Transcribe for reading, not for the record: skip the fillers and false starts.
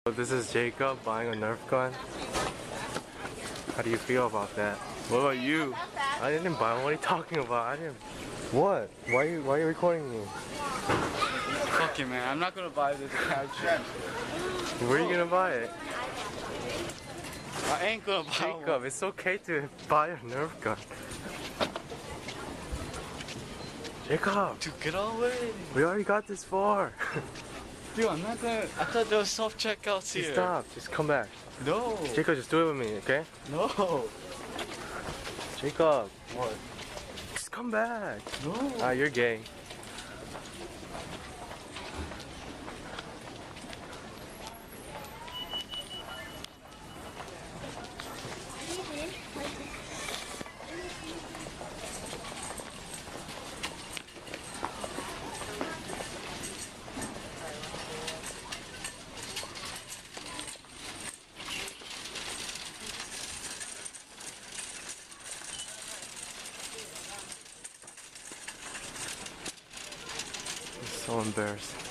So this is Jacob buying a Nerf gun. How do you feel about that? What about you? I didn't buy one. What are you talking about? I didn't. What? Why are you recording me? Fuck you, man. I'm not gonna buy this couch. Where are you gonna buy it? I ain't gonna buy Jacob, one. it's okay to buy a Nerf gun. Jacob! Dude, get away. We already got this far. Dude, I'm not gonna. I thought there was self-checkouts here. Stop. Just come back. No. Jacob, just do it with me, okay? No. Jacob, What? just come back. No. Ah, you're gay. I'm so embarrassed.